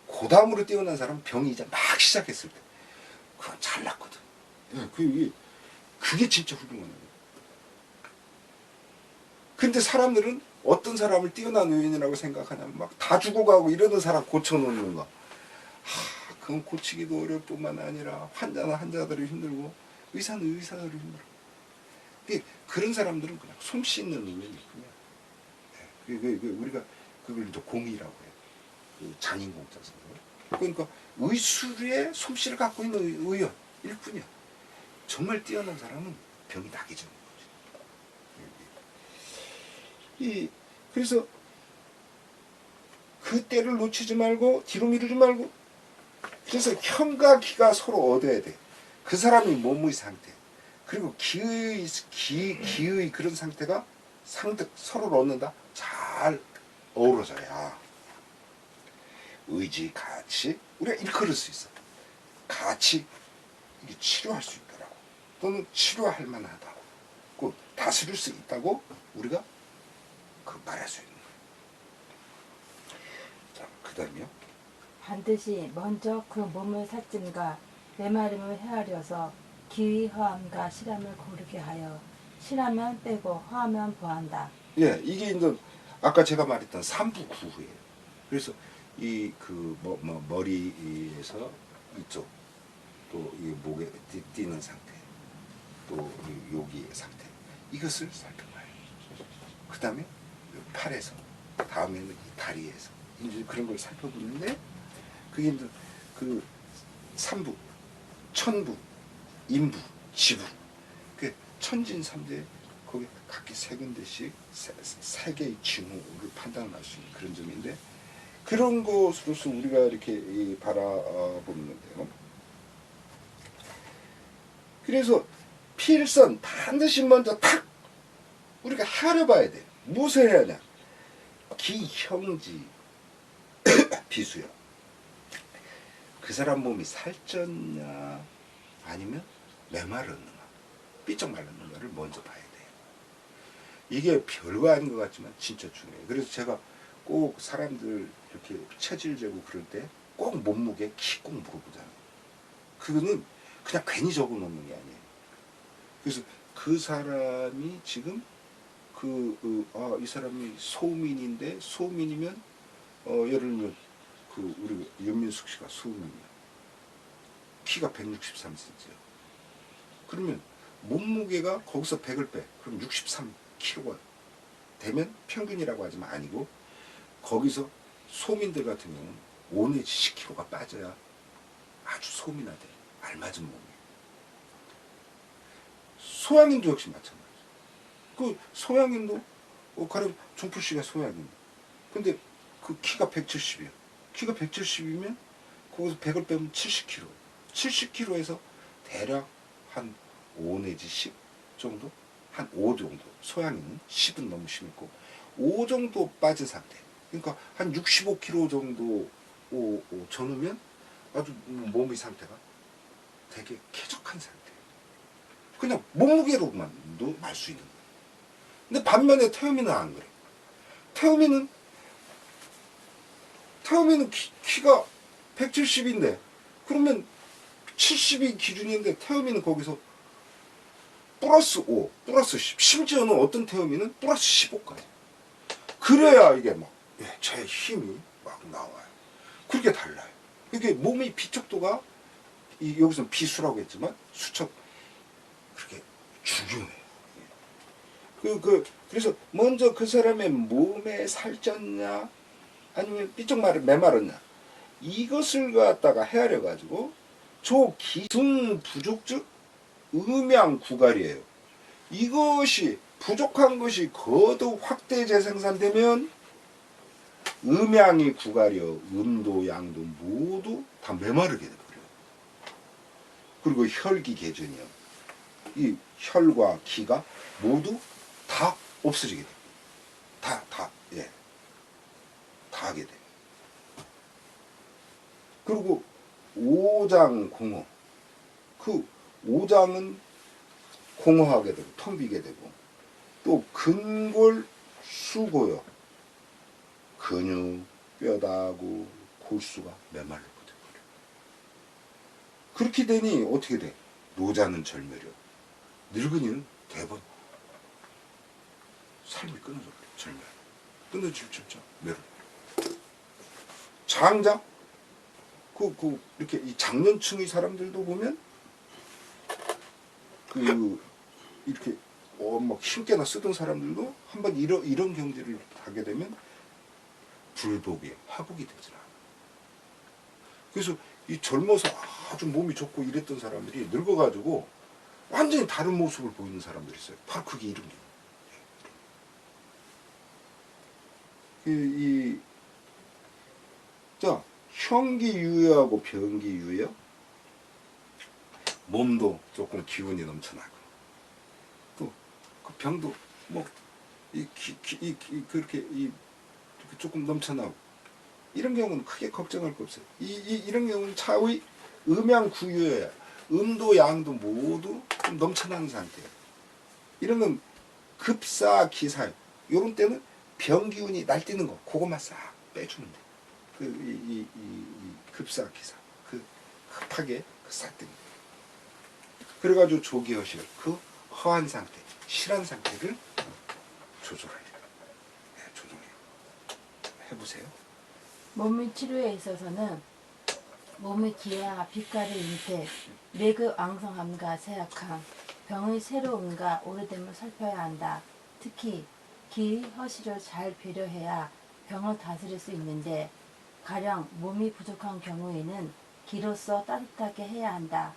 고담으로 뛰어난 사람은 병이 이제 막 시작했을 때 그건 잘났거든. 그게 진짜 훌륭한 거예요. 근데 사람들은 어떤 사람을 뛰어난 의원이라고 생각하냐면 막 다 죽어가고 이러는 사람 고쳐놓는 거. 그건 고치기도 어려울 뿐만 아니라 환자는 환자들이 힘들고 의사는 의사들이 힘들어. 그런 사람들은 그냥 솜 씻는 의원이 그냥. 우리가 그걸 이제 공의라고 해요. 장인공자 써서. 그러니까 의술의 솜씨를 갖고 있는 의원일 뿐이야. 정말 뛰어난 사람은 병이 나기 전인 거지. 그래서 그 때를 놓치지 말고 뒤로 미루지 말고. 그래서 혀가 기가 서로 얻어야 돼. 그 사람이 몸의 상태. 그리고 기의 그런 상태가 서로를 얻는다. 잘 어우러져야 의지, 가치 우리가 일컬을 수 있어. 가치 이게 치료할 수 있다라고 또는 치료할 만하다고 다스릴 수 있다고 우리가 말할 수 있는 거예요. 자, 그 다음에요. 반드시 먼저 그 몸을 살찜과 메마름을 헤아려서 기의 허함과 실함을 고르게 하여 실하면 빼고 허하면 보한다. 이게 이제 아까 제가 말했던 삼부구후예요. 그래서 머리에서 이쪽 또 이 목에 뛰는 상태 또 여기의 상태 이것을 살펴봐요. 그 다음에 팔에서 다음에는 이 다리에서 이제 그런 걸 살펴보는데 그게 이제 그 삼부, 천부, 인부, 지부 그 천진삼재 거기 각기 세 군데씩 세 개의 징후를 판단할 수 있는 그런 점인데 그런 것으로서 우리가 이렇게 바라보는데요. 그래서 필선 반드시 먼저 탁 우리가 헤아려봐야 돼. 무엇을 해야 하냐? 기형지 비수요. 그 사람 몸이 살쪘냐 아니면 메마르는가 삐쩍 말랐는가를 먼저 봐야 돼요. 이게 별거 아닌 것 같지만 진짜 중요해요. 그래서 제가 꼭 사람들 이렇게 체질 재고 그럴 때 꼭 몸무게 키 꼭 물어보잖아요. 그거는 그냥 괜히 적어놓는 게 아니에요. 그래서 그 사람이 지금 이 사람이 소민인데 소민이면 예를 들면 우리 윤민숙 씨가 소민이야. 키가 163cm예요. 그러면 몸무게가 거기서 100을 빼. 그럼 63kg가 되면 평균이라고 하지만 아니고 거기서 소민들 같은 경우는 5 내지 10kg가 빠져야 아주 소민하대. 알맞은 몸이에요. 소양인도 역시 마찬가지예요. 그 소양인도 가령 종필 씨가 소양인. 근데 그 키가 170이에요. 키가 170이면 거기서 100을 빼면 70kg. 70kg에서 대략 한 5 내지 10 정도? 한 5 정도. 소양인은 10은 너무 심했고 5 정도 빠진 상태. 그러니까 한 65kg 정도 전후면 아주 몸의 상태가 되게 쾌적한 상태예요. 그냥 몸무게로만도 알 수 있는 거예요. 근데 반면에 태음이는 안 그래. 태음이는 키가 170인데 그러면 70이 기준인데 태음이는 거기서 플러스 5, 플러스 10 심지어는 어떤 태음이는 플러스 15까지 그래야 이게 막 제 힘이 막 나와요. 그렇게 달라요. 이게 몸의 비척도가 여기서는 비수라고 했지만 수척 그렇게 중요해요. 그래서 먼저 그 사람의 몸에 살쪘냐 아니면 삐쩍 메마르냐 이것을 갖다가 헤아려 가지고 저 기승 부족즉 음양구갈이에요. 이것이 부족한 것이 거듭 확대 재생산되면 음양이 구가려 음도 양도 모두 다 메마르게 돼버려요. 그리고 혈기 개전이요. 이 혈과 기가 모두 다 없어지게 돼요. 다 하게 돼요. 그리고 오장 공허. 그 오장은 공허하게 되고 텅 비게 되고 또 근골 수고요. 근육, 뼈다구, 골수가 메말라 버려요. 그렇게 되니 어떻게 돼? 노자는 절멸이요. 늙은이는 대번 삶이 끊어져 버려. 절멸. 끊어질 줄자 메로. 장자 이렇게 이 장년층의 사람들도 보면 이렇게 막 힘께나 쓰던 사람들도 한번 이런 경지를 하게 되면 불복이 화복이 되질 않아. 그래서 이 젊어서 아주 몸이 좋고 이랬던 사람들이 늙어가지고 완전히 다른 모습을 보이는 사람들이 있어요. 바로 그게 이런 게. 자, 형기유예하고 병기유예. 몸도 조금 기운이 넘쳐나고 또 그 병도 그렇게 조금 넘쳐나고 이런 경우는 크게 걱정할 거 없어요. 이런 경우는 차의 음양구유예요. 음도 양도 모두 좀 넘쳐나는 상태예요. 이런 건 급사기사예요. 이런 때는 병기운이 날뛰는 거 그것만 싹 빼주면 돼. 급사기사 급하게 싹 뜨는 거. 그래가지고 조기허실 허한 상태 실한 상태를 조절해요. 조정해요. 해보세요. 몸의 치료에 있어서는 몸의 기와 빛깔의 잉태, 맥의 왕성함과 쇠약함, 병의 새로움과 오래됨을 살펴야 한다. 특히 기, 허실을 잘 배려해야 병을 다스릴 수 있는데 가령 몸이 부족한 경우에는 기로서 따뜻하게 해야 한다.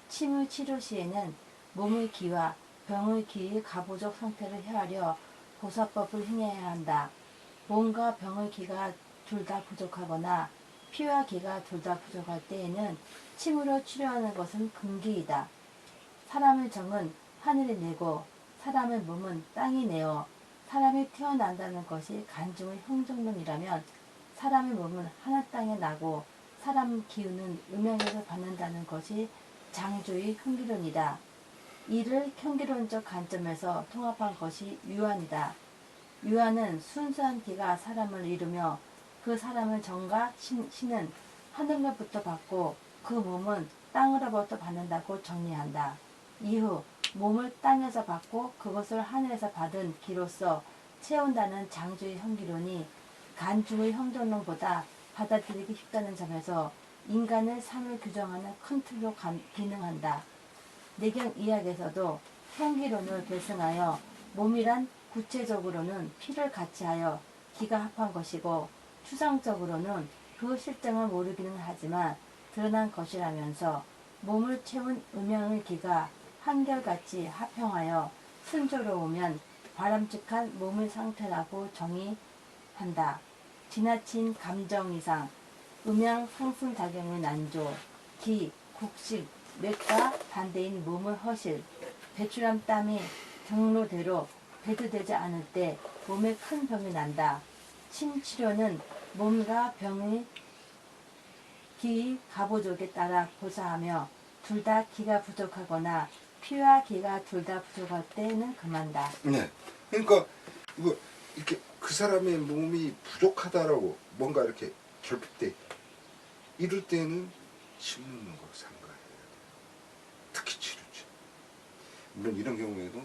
침의 치료 시에는 몸의 기와 병의 기의 가부족 상태를 헤아려 보사법을 행해야 한다. 몸과 병의 기가 둘 다 부족하거나 피와 기가 둘 다 부족할 때에는 침으로 치료하는 것은 금기이다. 사람의 정은 하늘이 내고 사람의 몸은 땅이 내어 사람이 태어난다는 것이 간중의 형정론이라면 사람의 몸은 하늘 땅에 나고 사람 기운은 음양에서 받는다는 것이 장조의 형기론이다. 이를 형기론적 관점에서 통합한 것이 유한이다. 유한은 순수한 기가 사람을 이루며 그 사람을 정과 신은 하늘로부터 받고 그 몸은 땅으로부터 받는다고 정리한다. 이후 몸을 땅에서 받고 그것을 하늘에서 받은 기로서 채운다는 장주의 형기론이 간중의 형정론보다 받아들이기 쉽다는 점에서 인간의 삶을 규정하는 큰 틀로 기능한다. 내경 이학에서도 형기론을 계승하여 몸이란 구체적으로는 피를 같이하여 기가 합한 것이고 추상적으로는 그 실정을 모르기는 하지만 드러난 것이라면서 몸을 채운 음양의 기가 한결같이 합형하여 순조로우면 바람직한 몸의 상태라고 정의한다. 지나친 감정 이상, 음양 상승작용의 난조, 기, 곡식, 맥과 반대인 몸의 허실, 배출한 땀이 경로대로 배두되지 않을 때 몸에 큰 병이 난다. 침치료는 몸과 병의 기 가부족에 따라 고사하며 둘 다 기가 부족하거나 피와 기가 둘 다 부족할 때는 금한다. 네. 그러니까 이거 이렇게 그 사람의 몸이 부족하다라고 뭔가 이렇게 결핍돼 이럴 때는 침 놓는 거 삼가해야 돼요. 특히 치료제. 물론 이런 경우에도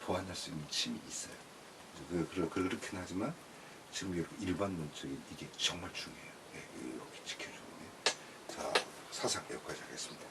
보완할 수 있는 침이 있어요. 그렇긴 하지만 지금 일반론적인 이게 정말 중요해요. 네, 이렇게 지켜주는 게. 자, 사상 여기까지 하겠습니다.